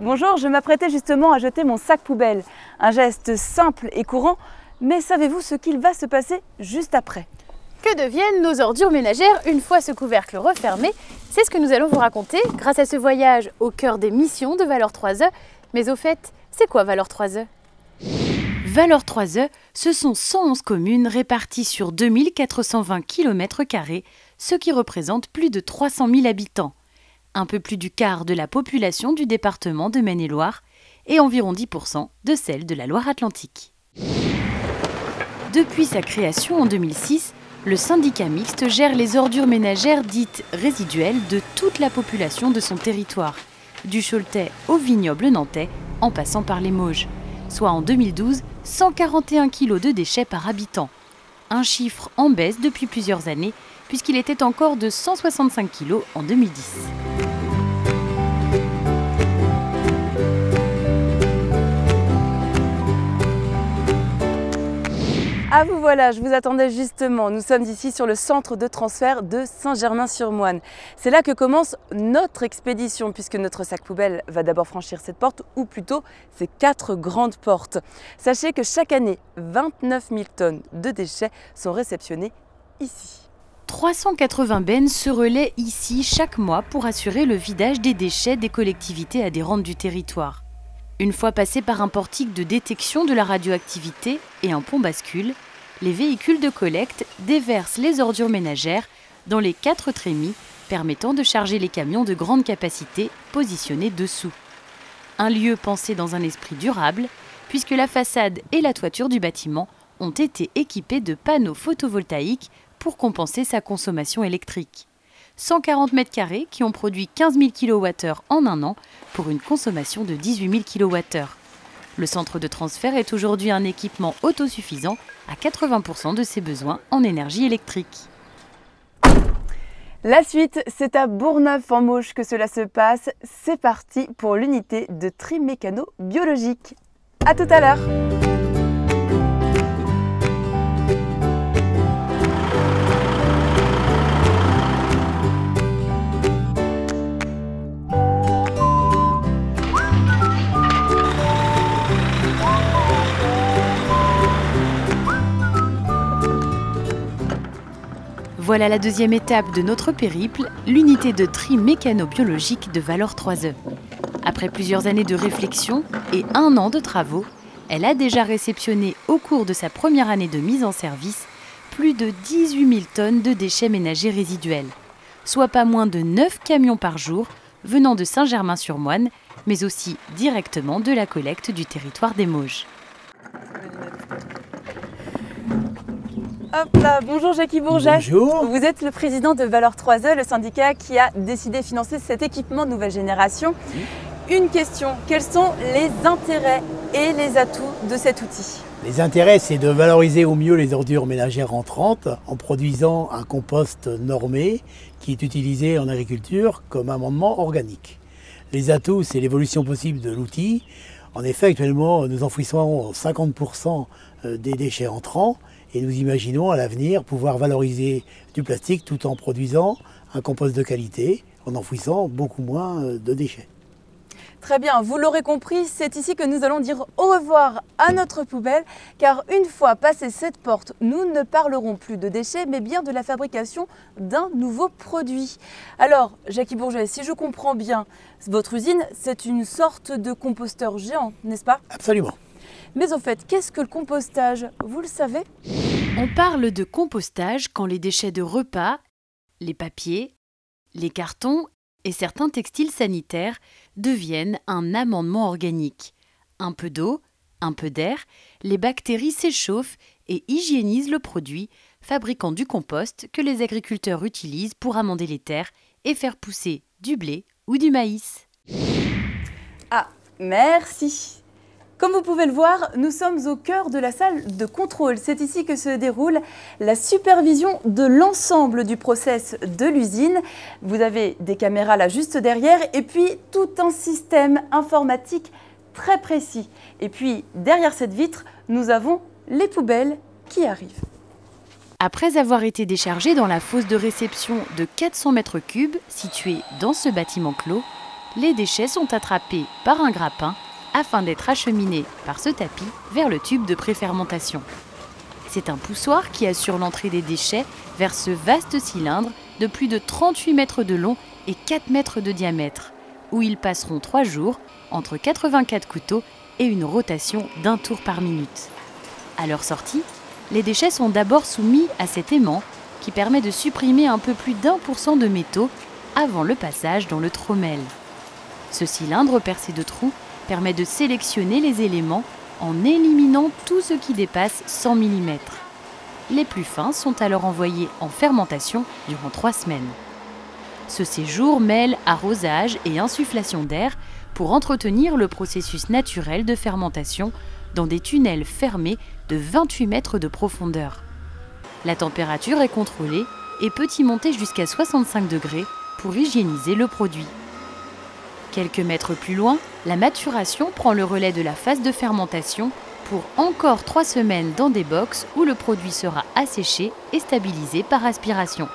Bonjour, je m'apprêtais justement à jeter mon sac poubelle. Un geste simple et courant, mais savez-vous ce qu'il va se passer juste après? Que deviennent nos ordures ménagères une fois ce couvercle refermé? C'est ce que nous allons vous raconter grâce à ce voyage au cœur des missions de Valeurs 3E. Mais au fait, c'est quoi Valeurs 3E? Valeurs 3E, ce sont 111 communes réparties sur 2420 km², ce qui représente plus de 300 000 habitants. Un peu plus du quart de la population du département de Maine-et-Loire et environ 10% de celle de la Loire-Atlantique. Depuis sa création en 2006, le syndicat mixte gère les ordures ménagères dites résiduelles de toute la population de son territoire, du Choletais au vignoble nantais, en passant par les Mauges. Soit en 2012, 141 kg de déchets par habitant. Un chiffre en baisse depuis plusieurs années, puisqu'il était encore de 165 kg en 2010. Ah vous voilà, je vous attendais justement. Nous sommes ici sur le centre de transfert de Saint-Germain-sur-Moine. C'est là que commence notre expédition, puisque notre sac poubelle va d'abord franchir cette porte, ou plutôt ces 4 grandes portes. Sachez que chaque année, 29 000 tonnes de déchets sont réceptionnées ici. 380 bennes se relaient ici chaque mois pour assurer le vidage des déchets des collectivités adhérentes du territoire. Une fois passés par un portique de détection de la radioactivité et un pont bascule, les véhicules de collecte déversent les ordures ménagères dans les 4 trémies permettant de charger les camions de grande capacité positionnés dessous. Un lieu pensé dans un esprit durable, puisque la façade et la toiture du bâtiment ont été équipés de panneaux photovoltaïques pour compenser sa consommation électrique. 140 m² qui ont produit 15 000 kWh en un an pour une consommation de 18 000 kWh. Le centre de transfert est aujourd'hui un équipement autosuffisant à 80% de ses besoins en énergie électrique. La suite, c'est à Bourgneuf-en-Mauges que cela se passe. C'est parti pour l'unité de tri mécano-biologique. À tout à l'heure. Voilà la deuxième étape de notre périple, l'unité de tri mécano-biologique de Valeurs 3E. Après plusieurs années de réflexion et 1 an de travaux, elle a déjà réceptionné au cours de sa première année de mise en service plus de 18 000 tonnes de déchets ménagers résiduels, soit pas moins de 9 camions par jour venant de Saint-Germain-sur-Moine, mais aussi directement de la collecte du territoire des Mauges. Hop là, bonjour Jackie Bourget. Bonjour. Vous êtes le président de Valeurs 3E, le syndicat qui a décidé de financer cet équipement de nouvelle génération. Une question, quels sont les intérêts et les atouts de cet outil? Les intérêts, c'est de valoriser au mieux les ordures ménagères entrantes en produisant un compost normé qui est utilisé en agriculture comme amendement organique. Les atouts, c'est l'évolution possible de l'outil. En effet, actuellement, nous enfouissons 50% des déchets entrants. Et nous imaginons à l'avenir pouvoir valoriser du plastique tout en produisant un compost de qualité, en enfouissant beaucoup moins de déchets. Très bien, vous l'aurez compris, c'est ici que nous allons dire au revoir à notre poubelle, car une fois passée cette porte, nous ne parlerons plus de déchets, mais bien de la fabrication d'un nouveau produit. Alors, Jackie Bourget, si je comprends bien, votre usine, c'est une sorte de composteur géant, n'est-ce pas? Absolument. Mais au fait, qu'est-ce que le compostage? Vous le savez? On parle de compostage quand les déchets de repas, les papiers, les cartons et certains textiles sanitaires deviennent un amendement organique. Un peu d'eau, un peu d'air, les bactéries s'échauffent et hygiénisent le produit, fabriquant du compost que les agriculteurs utilisent pour amender les terres et faire pousser du blé ou du maïs. Ah, merci! Comme vous pouvez le voir, nous sommes au cœur de la salle de contrôle. C'est ici que se déroule la supervision de l'ensemble du process de l'usine. Vous avez des caméras là juste derrière et puis tout un système informatique très précis. Et puis derrière cette vitre, nous avons les poubelles qui arrivent. Après avoir été déchargées dans la fosse de réception de 400 m3 située dans ce bâtiment clos, les déchets sont attrapés par un grappin afin d'être acheminés par ce tapis vers le tube de préfermentation. C'est un poussoir qui assure l'entrée des déchets vers ce vaste cylindre de plus de 38 mètres de long et 4 mètres de diamètre, où ils passeront 3 jours entre 84 couteaux et une rotation d'1 tour par minute. À leur sortie, les déchets sont d'abord soumis à cet aimant qui permet de supprimer un peu plus d'1% de métaux avant le passage dans le trommel. Ce cylindre percé de trous permet de sélectionner les éléments en éliminant tout ce qui dépasse 100 mm. Les plus fins sont alors envoyés en fermentation durant 3 semaines. Ce séjour mêle arrosage et insufflation d'air pour entretenir le processus naturel de fermentation dans des tunnels fermés de 28 mètres de profondeur. La température est contrôlée et peut y monter jusqu'à 65 degrés pour hygiéniser le produit. Quelques mètres plus loin, la maturation prend le relais de la phase de fermentation pour encore 3 semaines dans des box où le produit sera asséché et stabilisé par aspiration.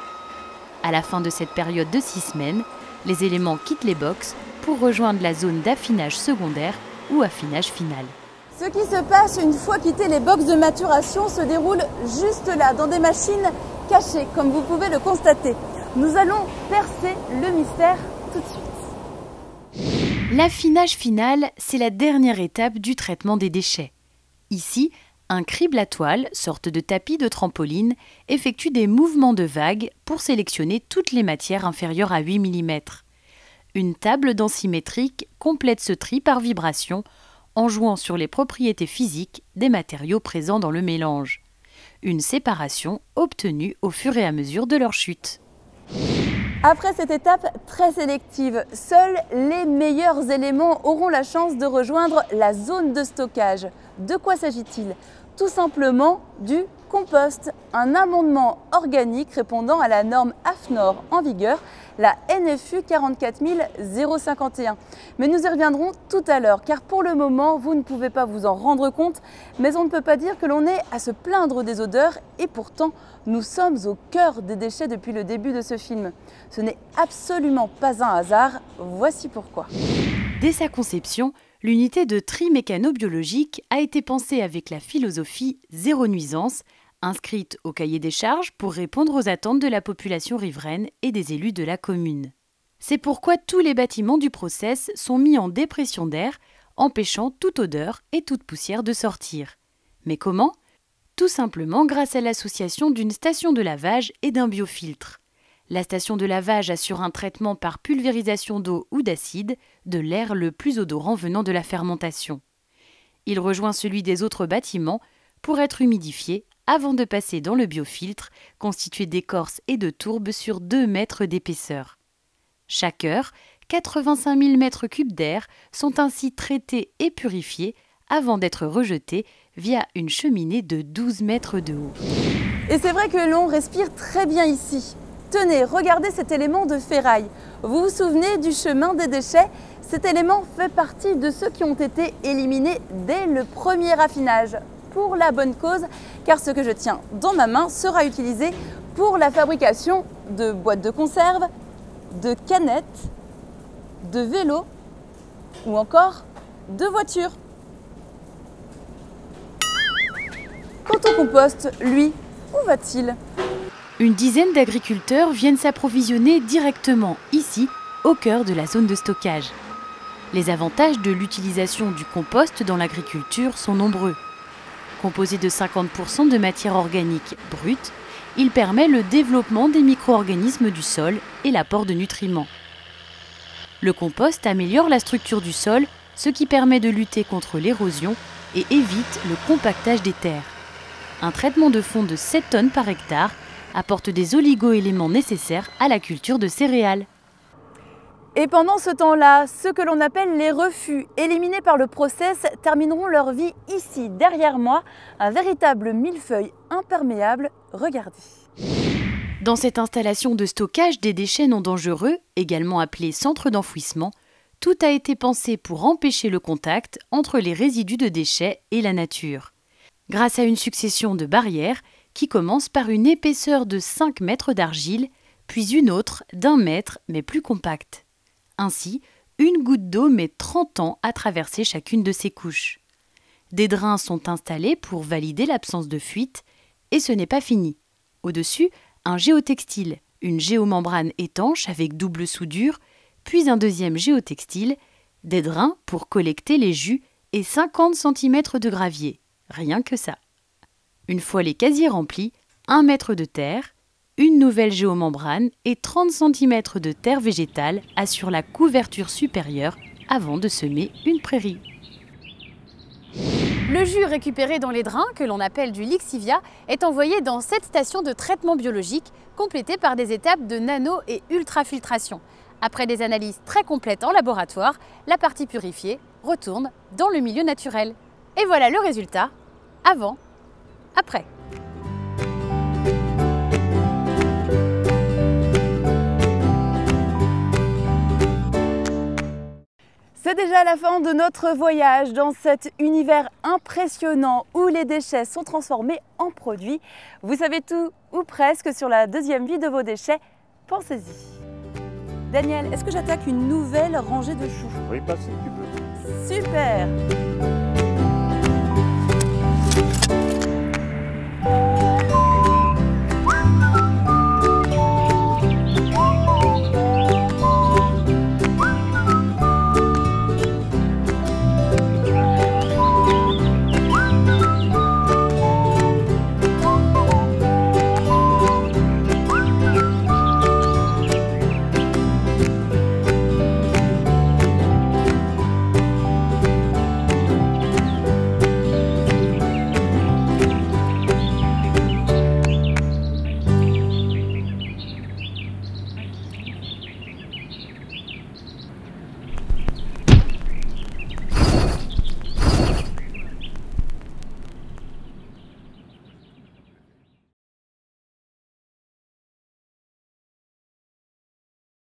À la fin de cette période de 6 semaines, les éléments quittent les box pour rejoindre la zone d'affinage secondaire ou affinage final. Ce qui se passe une fois quittés les box de maturation se déroule juste là, dans des machines cachées, comme vous pouvez le constater. Nous allons percer le mystère tout de suite. L'affinage final, c'est la dernière étape du traitement des déchets. Ici, un crible à toile, sorte de tapis de trampoline, effectue des mouvements de vagues pour sélectionner toutes les matières inférieures à 8 mm. Une table densimétrique complète ce tri par vibration en jouant sur les propriétés physiques des matériaux présents dans le mélange. Une séparation obtenue au fur et à mesure de leur chute. Après cette étape très sélective, seuls les meilleurs éléments auront la chance de rejoindre la zone de stockage. De quoi s'agit-il ? Tout simplement du compost, un amendement organique répondant à la norme AFNOR en vigueur, la NFU 44051. Mais nous y reviendrons tout à l'heure, car pour le moment, vous ne pouvez pas vous en rendre compte, mais on ne peut pas dire que l'on est à se plaindre des odeurs, et pourtant, nous sommes au cœur des déchets depuis le début de ce film. Ce n'est absolument pas un hasard, voici pourquoi. Dès sa conception, l'unité de tri mécano-biologique a été pensée avec la philosophie zéro nuisance, inscrite au cahier des charges pour répondre aux attentes de la population riveraine et des élus de la commune. C'est pourquoi tous les bâtiments du process sont mis en dépression d'air, empêchant toute odeur et toute poussière de sortir. Mais comment ? Tout simplement grâce à l'association d'une station de lavage et d'un biofiltre. La station de lavage assure un traitement par pulvérisation d'eau ou d'acide de l'air le plus odorant venant de la fermentation. Il rejoint celui des autres bâtiments pour être humidifié avant de passer dans le biofiltre constitué d'écorce et de tourbe sur 2 mètres d'épaisseur. Chaque heure, 85 000 mètres cubes d'air sont ainsi traités et purifiés avant d'être rejetés via une cheminée de 12 mètres de haut. Et c'est vrai que l'on respire très bien ici. Tenez, regardez cet élément de ferraille. Vous vous souvenez du chemin des déchets ? Cet élément fait partie de ceux qui ont été éliminés dès le premier affinage. Pour la bonne cause, car ce que je tiens dans ma main sera utilisé pour la fabrication de boîtes de conserve, de canettes, de vélos ou encore de voitures. Quant au compost, lui, où va-t-il ? Une dizaine d'agriculteurs viennent s'approvisionner directement ici, au cœur de la zone de stockage. Les avantages de l'utilisation du compost dans l'agriculture sont nombreux. Composé de 50% de matière organique brute, il permet le développement des micro-organismes du sol et l'apport de nutriments. Le compost améliore la structure du sol, ce qui permet de lutter contre l'érosion et évite le compactage des terres. Un traitement de fond de 7 tonnes par hectare apporte des oligo-éléments nécessaires à la culture de céréales. Et pendant ce temps-là, ceux que l'on appelle les refus, éliminés par le process, termineront leur vie ici, derrière moi, un véritable millefeuille imperméable. Regardez. Dans cette installation de stockage des déchets non dangereux, également appelée centre d'enfouissement, tout a été pensé pour empêcher le contact entre les résidus de déchets et la nature. Grâce à une succession de barrières qui commence par une épaisseur de 5 mètres d'argile, puis une autre d'1 mètre mais plus compacte. Ainsi, une goutte d'eau met 30 ans à traverser chacune de ces couches. Des drains sont installés pour valider l'absence de fuite et ce n'est pas fini. Au-dessus, un géotextile, une géomembrane étanche avec double soudure, puis un deuxième géotextile, des drains pour collecter les jus et 50 cm de gravier. Rien que ça. Une fois les casiers remplis, 1 mètre de terre, une nouvelle géomembrane et 30 cm de terre végétale assurent la couverture supérieure avant de semer une prairie. Le jus récupéré dans les drains, que l'on appelle du lixivia, est envoyé dans cette station de traitement biologique, complétée par des étapes de nano- et ultrafiltration. Après des analyses très complètes en laboratoire, la partie purifiée retourne dans le milieu naturel. Et voilà le résultat, avant, après. C'est déjà la fin de notre voyage dans cet univers impressionnant où les déchets sont transformés en produits. Vous savez tout, ou presque, sur la deuxième vie de vos déchets. Pensez-y. Daniel, est-ce que j'attaque une nouvelle rangée de choux? Oui, passe si tu veux. Super!